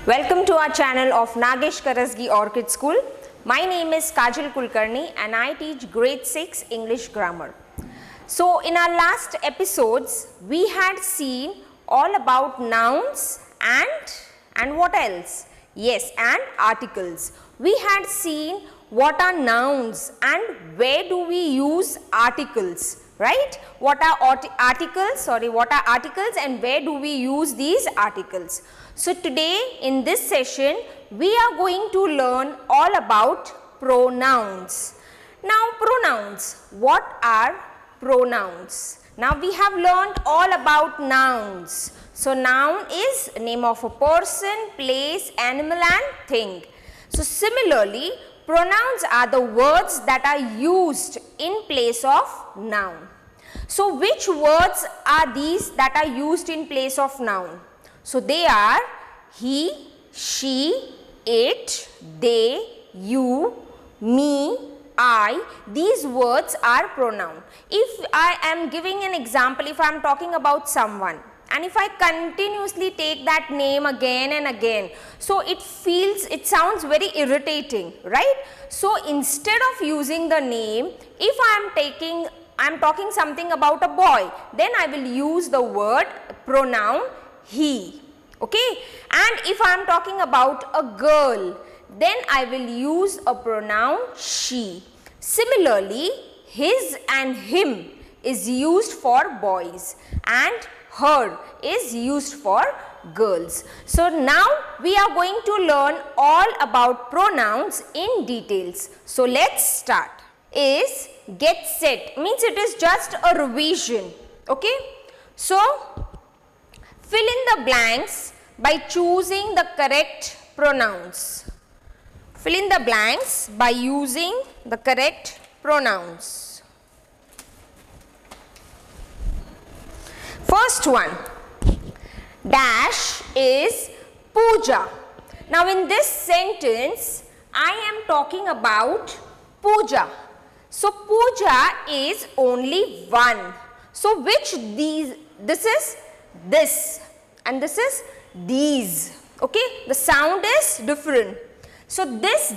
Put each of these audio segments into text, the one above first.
Welcome to our channel of Nagesh Karasgi Orchid School. My name is Kajal Kulkarni and I teach grade 6 English grammar. So in our last episodes we had seen all about nouns and what else? Yes, and articles. We had seen what are nouns and where do we use articles, right? What are articles and where do we use these articles? So today in this session we are going to learn all about pronouns. Now pronouns, what are pronouns? Now we have learned all about nouns. So noun is name of a person, place, animal and thing. So similarly, pronouns are the words that are used in place of noun. So which words are these that are used in place of noun? So they are he, she, it, they, you, me, I. These words are pronoun. If I am giving an example, if I am talking about someone and if I continuously take that name again and again, so it sounds very irritating, right? So instead of using the name, if I am talking something about a boy, then I will use the word pronoun he, okay? And if I am talking about a girl, then I will use a pronoun she. Similarly, his and him is used for boys and her is used for girls. So now we are going to learn all about pronouns in details. So let's start. Is get set, means it is just a revision, okay? So fill in the blanks by choosing the correct pronouns. Fill in the blanks by using the correct pronouns. First one, dash is puja. Now in this sentence, I am talking about puja. So puja is only one. So which this is this and this is these, okay? The sound is different. So this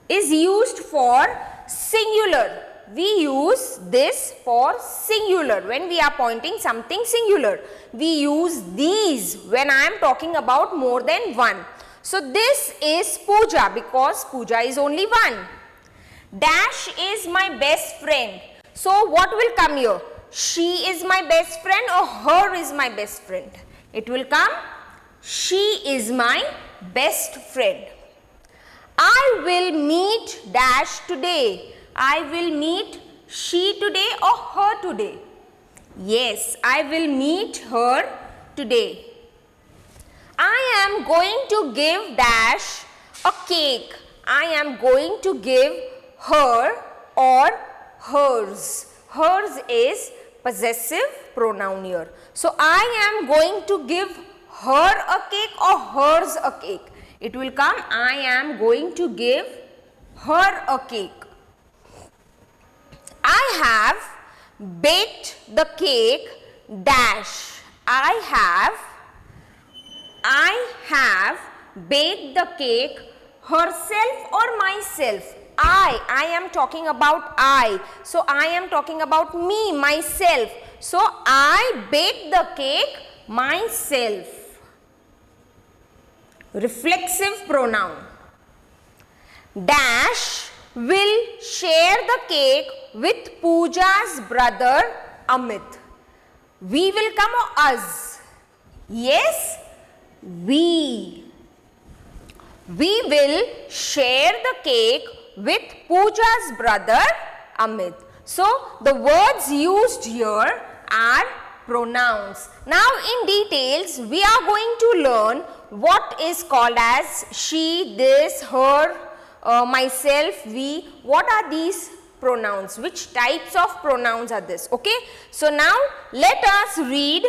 is used for singular. We use this for singular when we are pointing something singular. We use these when I am talking about more than one. So this is puja because puja is only one. Dash is my best friend. So what will come here? She is my best friend or her is my best friend? It will come she is my best friend. I will meet dash today. I will meet she today or her today? Yes, I will meet her today. I am going to give dash a cake. I am going to give her or hers. Hers is possessive pronoun here. So I am going to give her a cake or hers a cake. It will come I am going to give her a cake. I have baked the cake dash. I have baked the cake herself or myself. I am talking about I. So I am talking about me, myself. So I baked the cake myself. Reflexive pronoun. Dash will share the cake with Pooja's brother Amit. We will come or us? Yes, we. We will share the cake with Pooja's brother Amit. So the words used here are pronouns. Now in details we are going to learn what is called as she, this, her, myself, we. What are these pronouns? Which types of pronouns are this? Okay. So now let us read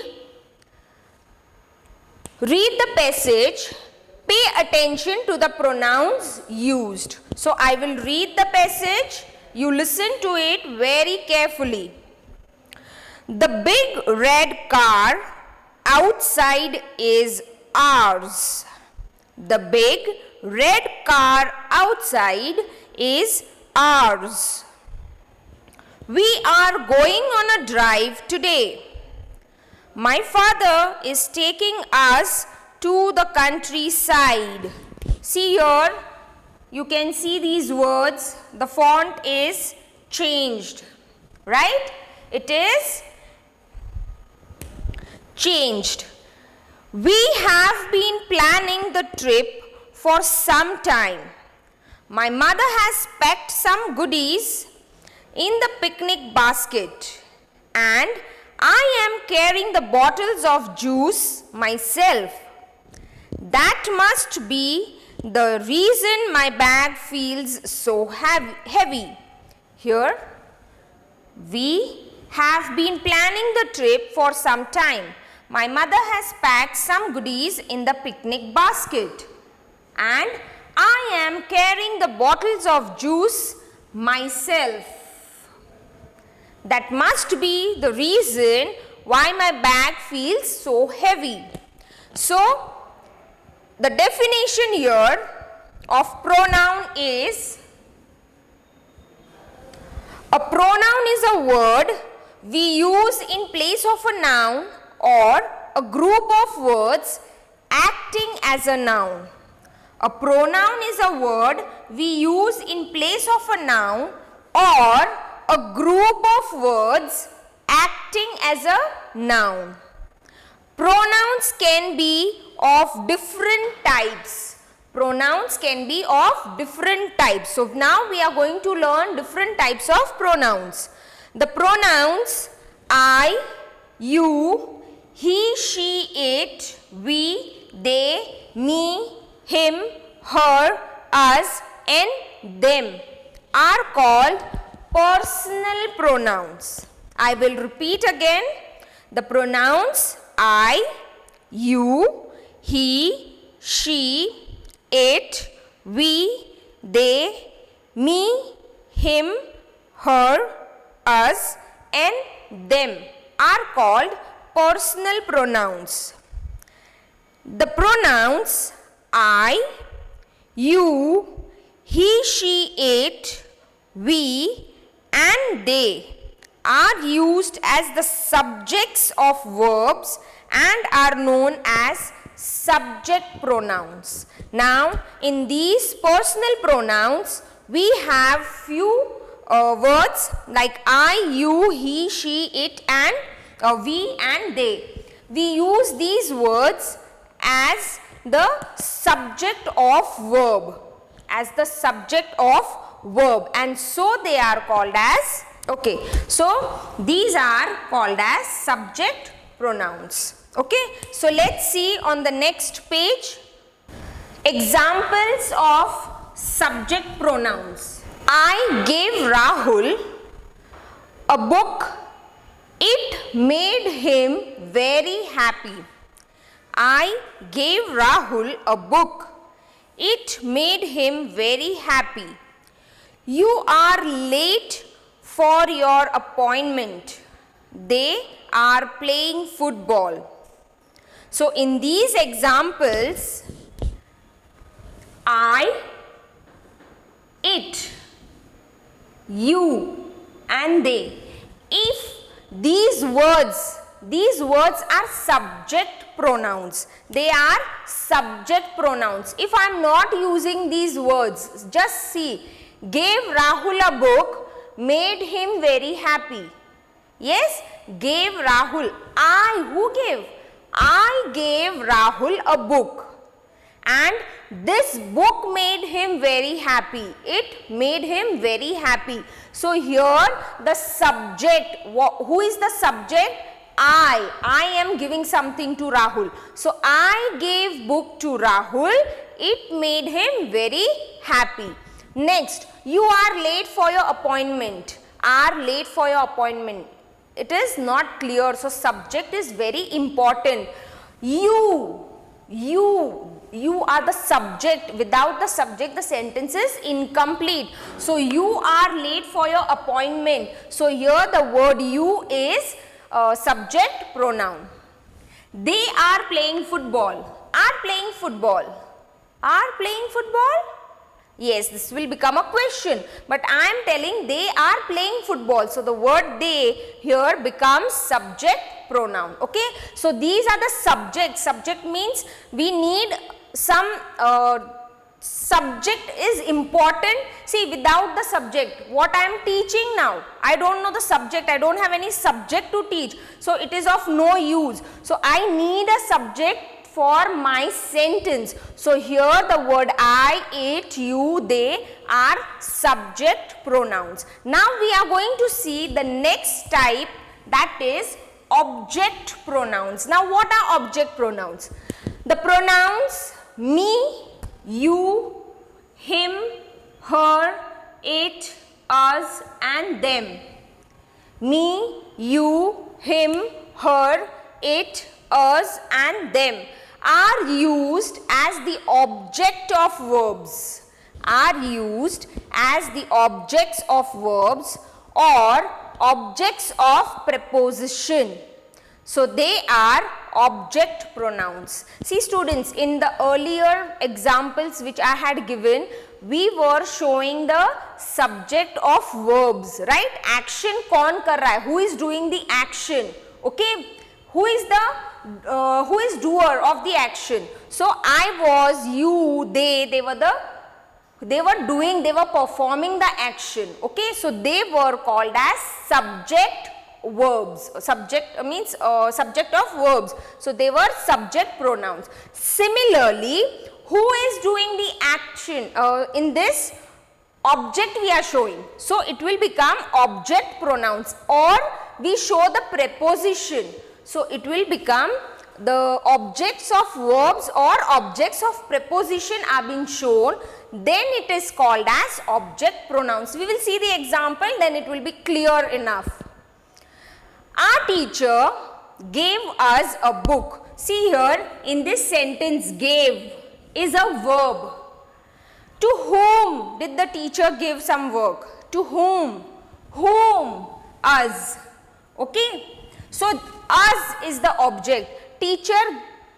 the passage. Pay attention to the pronouns used. So I will read the passage. You listen to it very carefully. The big red car outside is ours. The big red car outside is ours. We are going on a drive today. My father is taking us to the countryside. See here, you can see these words. The font is changed, right? It is changed. We have been planning the trip for some time. My mother has packed some goodies in the picnic basket and I am carrying the bottles of juice myself. That must be the reason my bag feels so heavy. Here, we have been planning the trip for some time. My mother has packed some goodies in the picnic basket and I am carrying the bottles of juice myself. That must be the reason why my bag feels so heavy. So, the definition here of pronoun is, a pronoun is a word we use in place of a noun or a group of words acting as a noun. A pronoun is a word we use in place of a noun or a group of words acting as a noun. Pronouns can be of different types. Pronouns can be of different types. So now we are going to learn different types of pronouns. The pronouns I, you, he, she, it, we, they, me, him, her, us and them are called personal pronouns. I will repeat again. The pronouns I, you, he, she, it, we, they, me, him, her, us and them are called personal pronouns. The pronouns I, you, he, she, it, we and they are used as the subjects of verbs and are known as subject pronouns. Now, in these personal pronouns, we have few words like I, you, he, she, it and we and they. We use these words as the subject of verb. As the subject of verb. And so they are called as, okay. So these are called as subject pronouns. Okay. So let's see on the next page examples of subject pronouns. I gave Rahul a book. It made him very happy. I gave Rahul a book. It made him very happy. You are late for your appointment. They are playing football. So in these examples, I, it, you and they. If these words are subject pronouns. They are subject pronouns. If I am not using these words, just see, gave Rahul a book, made him very happy. Yes, gave Rahul. Who gave? I gave Rahul a book. And this book made him very happy. It made him very happy. So here the subject, who is the subject? I am giving something to Rahul. So I gave book to Rahul. It made him very happy. Next, you are late for your appointment. Are late for your appointment. It is not clear. So subject is very important. You are the subject. Without the subject, the sentence is incomplete. So you are late for your appointment. So here the word you is subject pronoun. They are playing football. Are are playing football. Are playing football? Yes, this will become a question, but I am telling they are playing football. So the word they here becomes subject pronoun. Okay, so these are the subjects. Subject means we need some subject is important. See, without the subject, what I am teaching now, I don't know the subject, I don't have any subject to teach, so it is of no use. So I need a subject for my sentence. So here the word I, it, you, they are subject pronouns. Now we are going to see the next type, that is object pronouns. Now what are object pronouns? The pronouns me, you, him, her, it, us and them. Me, you, him, her, it, us and them are used as the object of verbs. Are used as the objects of verbs or objects of preposition. So they are object pronouns. See students, in the earlier examples which I had given, we were showing the subject of verbs, right? Action kaun kar raha hai? Who is doing the action? Okay, who is doer of the action? So I was, you, they were performing the action. Okay, so they were called as subject verbs. Subject means subject of verbs. So they were subject pronouns. Similarly, who is doing the action? In this object we are showing. So it will become object pronouns, or we show the preposition. So it will become the objects of verbs or objects of preposition are being shown, then it is called as object pronouns. We will see the example, then it will be clear enough. Our teacher gave us a book. See here, in this sentence, gave is a verb. To whom did the teacher give some work? To whom? Whom? Us. Okay. So us is the object.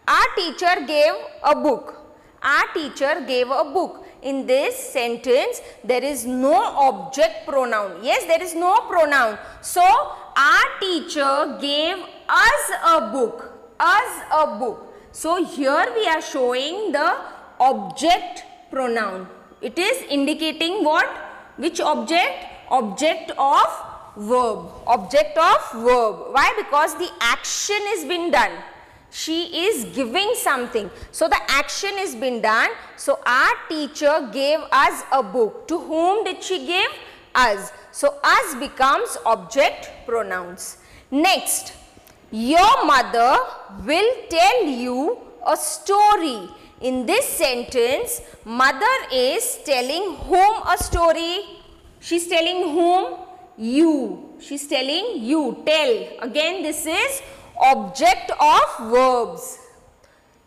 Our teacher gave a book. Our teacher gave a book. In this sentence, there is no object pronoun. Yes, there is no pronoun. So our teacher gave us a book. Us a book. So here we are showing the object pronoun. It is indicating what? Which object? Object of verb. Object of verb. Why? Because the action is been done. She is giving something. So the action is been done. So our teacher gave us a book. To whom did she give? Us. So us becomes object pronouns. Next, your mother will tell you a story. In this sentence, mother is telling whom a story? She is telling whom? You. She is telling you. Tell. Again, this is object of verbs.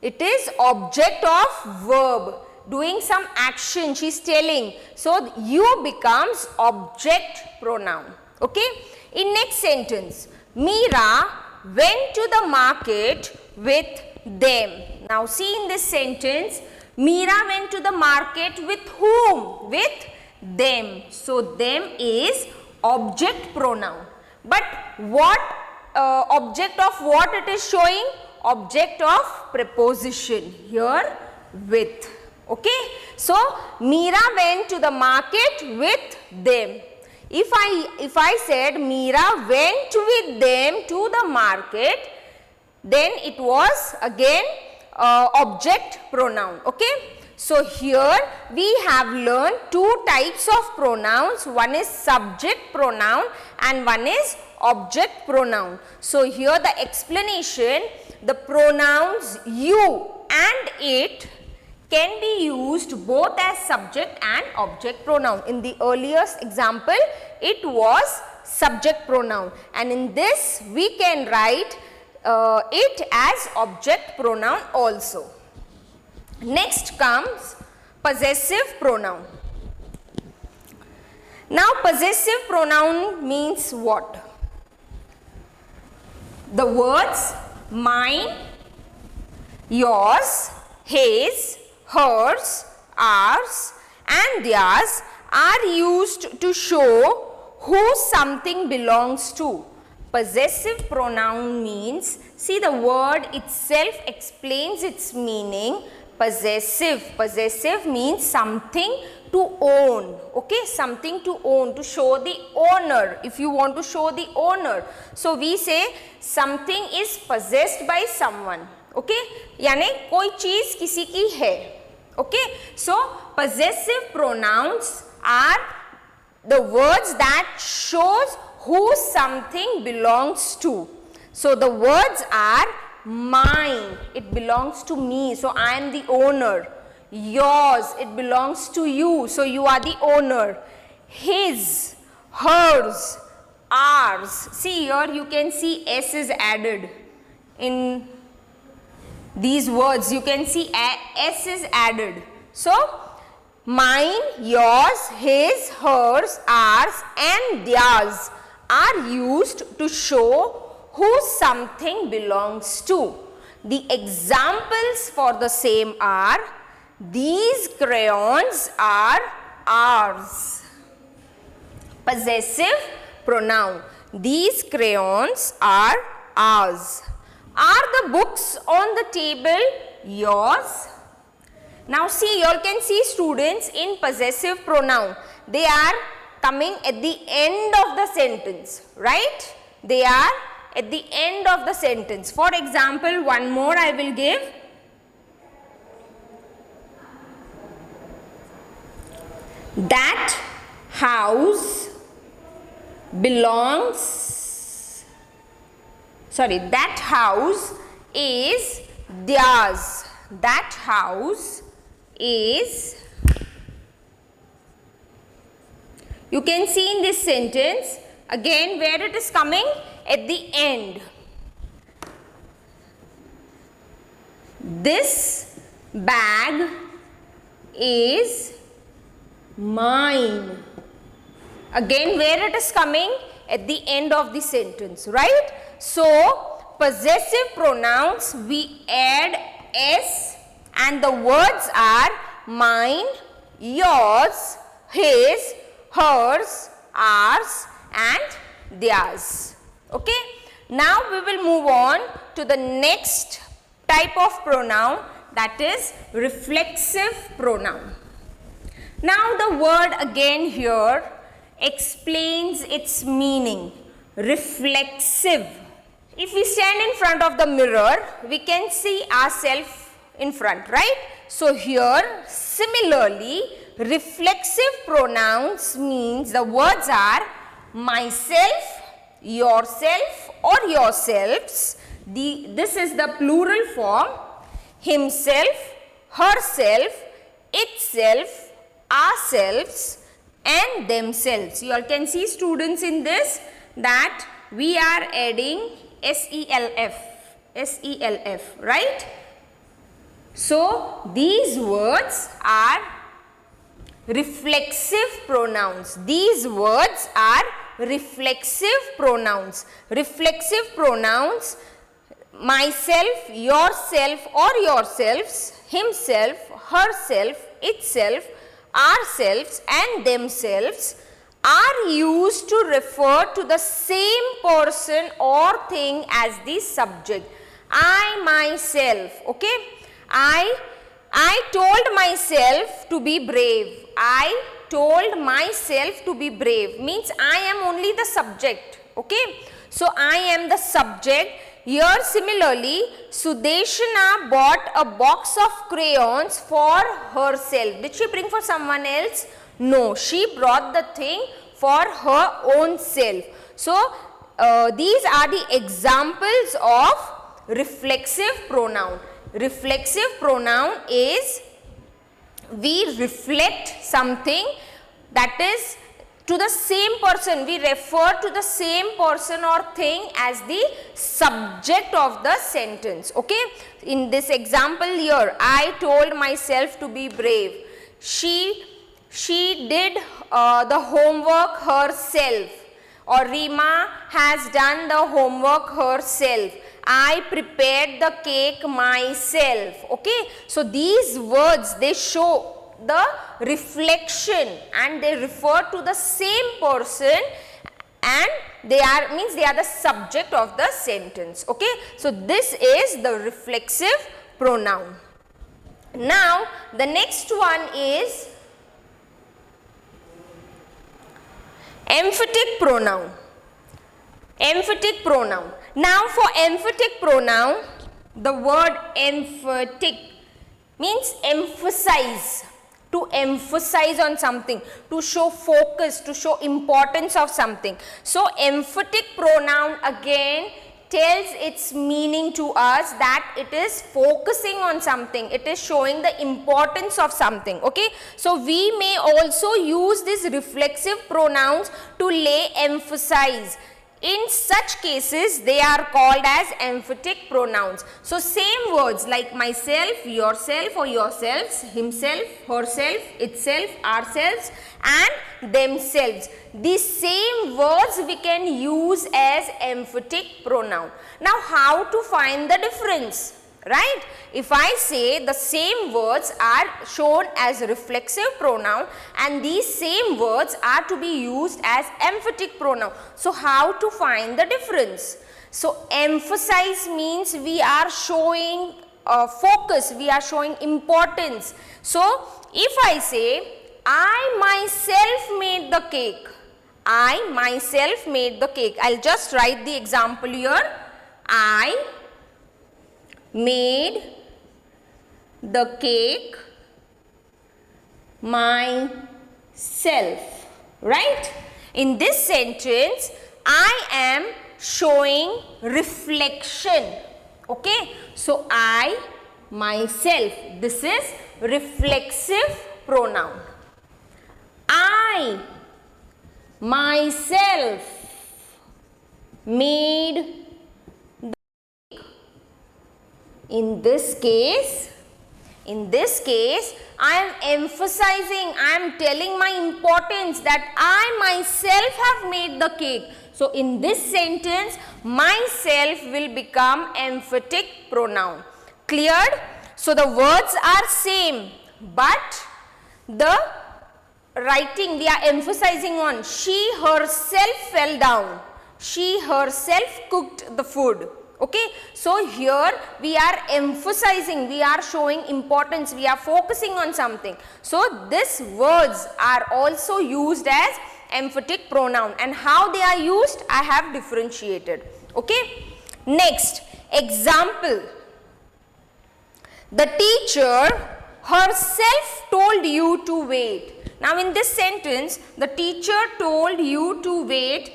It is object of verb. Doing some action, she is telling. So, you becomes object pronoun. Okay. In next sentence, Meera went to the market with them. Now, see in this sentence, Meera went to the market with whom? With them. So, them is object pronoun. But what object of what it is showing? Object of preposition. Here with. Okay. So, Meera went to the market with them. If I said Meera went with them to the market, then it was again object pronoun. Okay. So, here we have learned two types of pronouns. One is subject pronoun and one is object pronoun. So, here the explanation, the pronouns you and it can be used both as subject and object pronoun. In the earliest example, it was subject pronoun, and in this we can write it as object pronoun also. Next comes possessive pronoun. Now, possessive pronoun means what? The words mine, yours, his, hers, ours and theirs are used to show who something belongs to. Possessive pronoun means, see the word itself explains its meaning. Possessive means something to own, okay, something to own, to show the owner, if you want to show the owner. So we say something is possessed by someone, okay, यानी कोई चीज किसी की है, okay. So possessive pronouns are the words that shows who something belongs to. So the words are mine, it belongs to me, so I am the owner. Yours, it belongs to you, so you are the owner. His, hers, ours. See here you can see S is added in these words, you can see S is added. So mine, yours, his, hers, ours and theirs are used to show who something belongs to. The examples for the same are, these crayons are ours. Possessive pronoun, these crayons are ours. Are the books on the table yours? Now see, you all can see students in possessive pronoun, they are coming at the end of the sentence, right? They are at the end of the sentence. For example, one more I will give. That house belongs, sorry, that house is theirs. That house is, you can see in this sentence again where it is coming at the end. This bag is mine. Again where it is coming at the end of the sentence, right? So possessive pronouns we add S and the words are mine, yours, his, hers, ours and theirs. Okay. Now we will move on to the next type of pronoun, that is reflexive pronoun. Now the word again here explains its meaning. Reflexive. If we stand in front of the mirror, we can see ourselves in front, right? So here similarly reflexive pronouns means the words are myself, yourself or yourselves. This is the plural form. Himself, herself, itself, ourselves and themselves. You all can see students in this that we are adding SELF, right? So these words are reflexive pronouns. These words are reflexive pronouns. Reflexive pronouns, myself, yourself or yourselves, himself, herself, itself, ourselves and themselves are used to refer to the same person or thing as the subject. I myself, okay? I told myself to be brave. I told myself to be brave means I am only the subject, okay? So I am the subject. Here similarly, Sudeshna bought a box of crayons for herself. Did she bring for someone else? No, she brought the thing for her own self. So these are the examples of reflexive pronoun. Reflexive pronoun is we reflect something, that is to the same person, we refer to the same person or thing as the subject of the sentence, okay? In this example here, I told myself to be brave. She did the homework herself, or Rima has done the homework herself. I prepared the cake myself. Okay, so these words, they show the reflection and they refer to the same person, and they are the subject of the sentence. Okay, so this is the reflexive pronoun. Now the next one is emphatic pronoun. Emphatic pronoun. Now for emphatic pronoun, the word emphatic means emphasize, to emphasize on something, to show focus, to show importance of something. So emphatic pronoun again tells its meaning to us that it is focusing on something, it is showing the importance of something. Okay, so we may also use these reflexive pronouns to lay emphasis. In such cases, they are called as emphatic pronouns. So same words like myself, yourself or yourselves, himself, herself, itself, ourselves and themselves. These same words we can use as emphatic pronoun. Now how to find the difference? Right? If I say the same words are shown as reflexive pronoun and these same words are to be used as emphatic pronoun. So how to find the difference? So emphasize means we are showing focus, we are showing importance. So if I say I myself made the cake, I myself made the cake. I'll just write the example here. I made the cake myself, right? In this sentence, I am showing reflection. Okay, so I myself, this is reflexive pronoun. I myself made. In this case, I am emphasizing, I am telling my importance that I myself have made the cake. So in this sentence, myself will become emphatic pronoun. Cleared? So the words are same, but the writing we are emphasizing on. She herself fell down. She herself cooked the food. Okay, so here we are emphasizing, we are showing importance, we are focusing on something. So these words are also used as emphatic pronoun, and how they are used I have differentiated. Okay, next example. The teacher herself told you to wait. Now in this sentence, the teacher told you to wait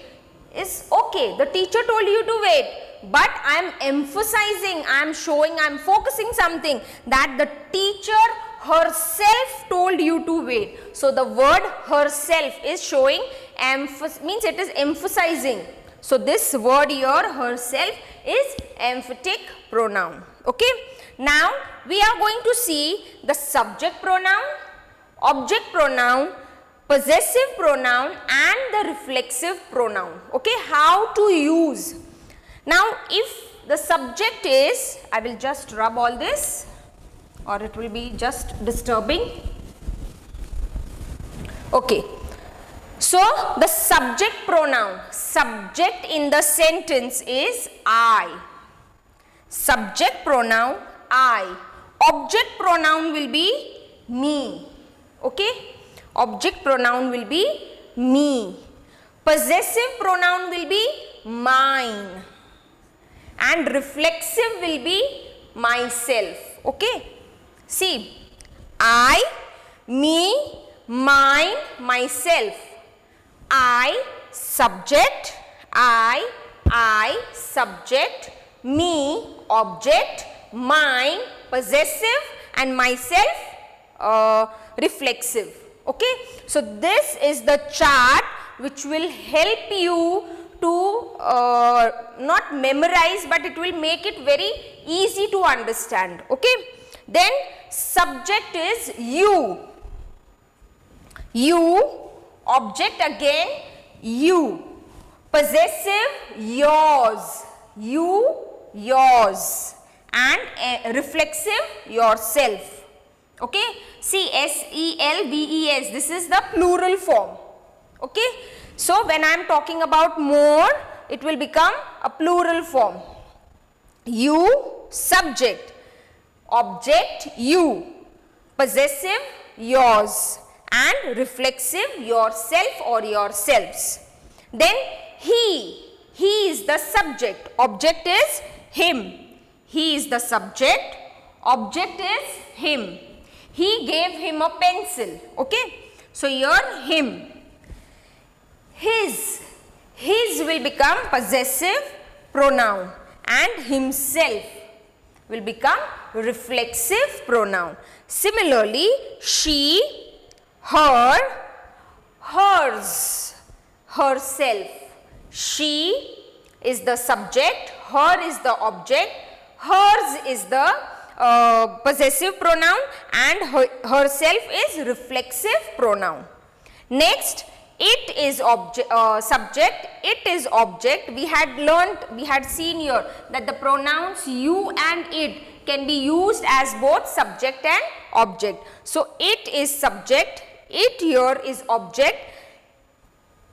is okay. The teacher told you to wait. But I am emphasizing, I am showing, I am focusing something that the teacher herself told you to wait. So the word herself is showing means it is emphasizing. So this word here herself is emphatic pronoun. Okay. Now we are going to see the subject pronoun, object pronoun, possessive pronoun and the reflexive pronoun. Okay. How to use. Now if the subject is, I will just rub all this or it will be just disturbing. Okay. So the subject pronoun, subject in the sentence is I. Subject pronoun I. Object pronoun will be me. Okay. Object pronoun will be me. Possessive pronoun will be mine. And reflexive will be myself. Okay. See, I, me, mine, myself. I, subject, I, subject, me, object, mine, possessive and myself, reflexive. Okay. So this is the chart which will help you to not memorize, but it will make it very easy to understand. Okay. Then subject is you. You, object again you, possessive yours, you, yours, and reflexive, yourself. Okay, see selves, this is the plural form. Okay, so when I am talking about more, it will become a plural form. You, subject, object, you, possessive, yours, and reflexive, yourself or yourselves. Then he is the subject, object is him. He is the subject, object is him. He gave him a pencil. Okay, so here him. His will become possessive pronoun, and himself will become reflexive pronoun. Similarly, she, her, hers, herself. She is the subject, her is the object, hers is the possessive pronoun, and herself is reflexive pronoun. Next, it is subject, it is object. We had seen here that the pronouns you and it can be used as both subject and object. So, it is subject, it here is object.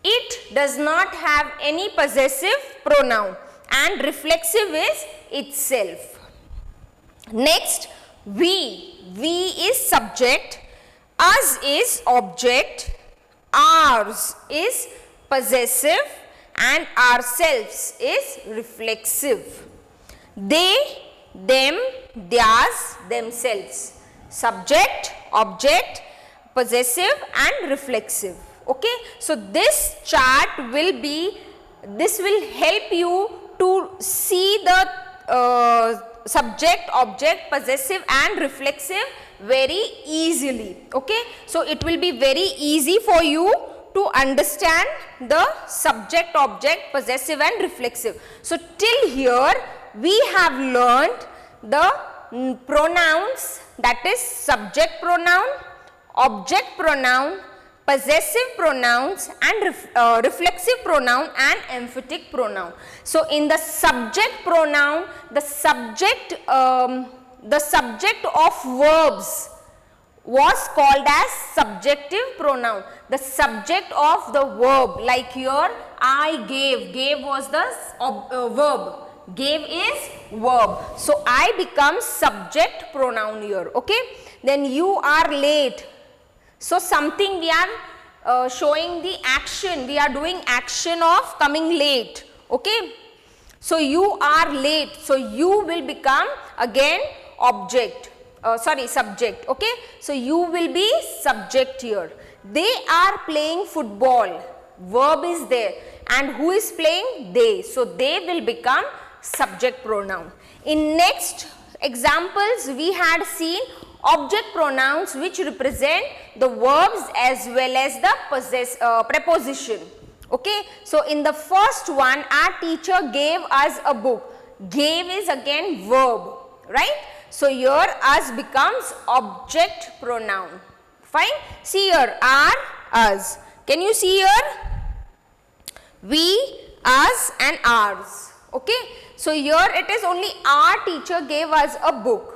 It does not have any possessive pronoun, and reflexive is itself. Next, we is subject, us is object, ours is possessive, and ourselves is reflexive. They, them, theirs, themselves. Subject, object, possessive and reflexive. Okay. So, this chart will help you to see the subject, object, possessive and reflexive very easily. Okay. So, it will be very easy for you to understand the subject, object, possessive and reflexive. So, till here we have learned the pronouns, that is subject pronoun, object pronoun, possessive pronouns and reflexive pronoun and emphatic pronoun. So, in the subject pronoun, the subject of verbs was called as subjective pronoun. The subject of the verb, like here I gave was the verb, gave is verb. So, I become subject pronoun here. Okay. Then you are late. So, something we are showing the action, we are doing action of coming late. Okay. So, you are late. So, you will become again subject. Okay. So, you will be subject here. They are playing football, verb is there, and who is playing? They. So, they will become subject pronoun. In next examples, we had seen object pronouns which represent the verbs as well as the preposition. Okay. So, in the first one, our teacher gave us a book. Gave is again verb, right. So, here us becomes object pronoun. Fine. See here, our, us. Can you see here? We, us and ours. Okay. So, here it is only our teacher gave us a book.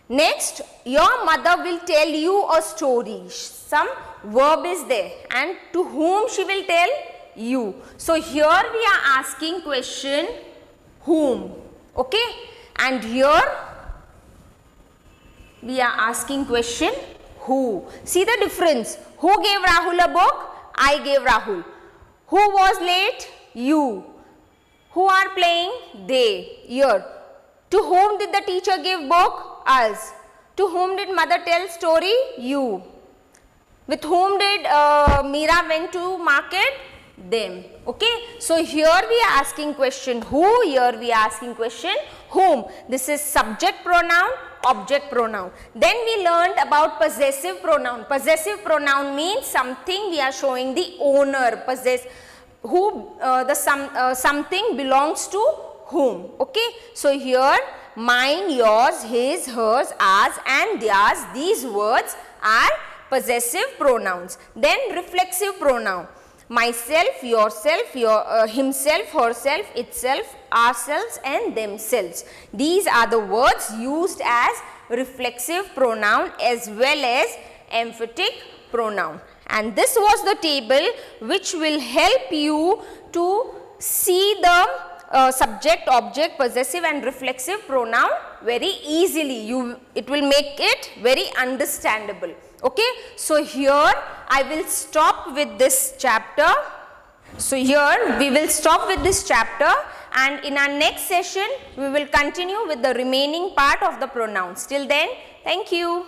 Next, your mother will tell you a story. Some verb is there, and to whom she will tell? You. So, here we are asking question whom. Okay. And here we are asking question who. See the difference. Who gave Rahul a book? I gave Rahul. Who was late? You. Who are playing? They. Here. To whom did the teacher give book? Us. To whom did mother tell story? You. With whom did Meera went to market? Them. Okay. So, here we are asking question who, here we are asking question whom. This is subject pronoun, object pronoun. Then we learned about possessive pronoun. Possessive pronoun means something we are showing the owner, possess, who something belongs to whom. Okay. So, here mine, yours, his, hers, ours and theirs, these words are possessive pronouns. Then reflexive pronoun. myself, yourself, himself, herself, itself, ourselves and themselves. These are the words used as reflexive pronoun as well as emphatic pronoun. And this was the table which will help you to see the subject, object, possessive and reflexive pronoun very easily. It will make it very understandable. Okay. So here I will stop with this chapter. So here we will stop with this chapter, and in our next session we will continue with the remaining part of the pronouns. Till then, thank you.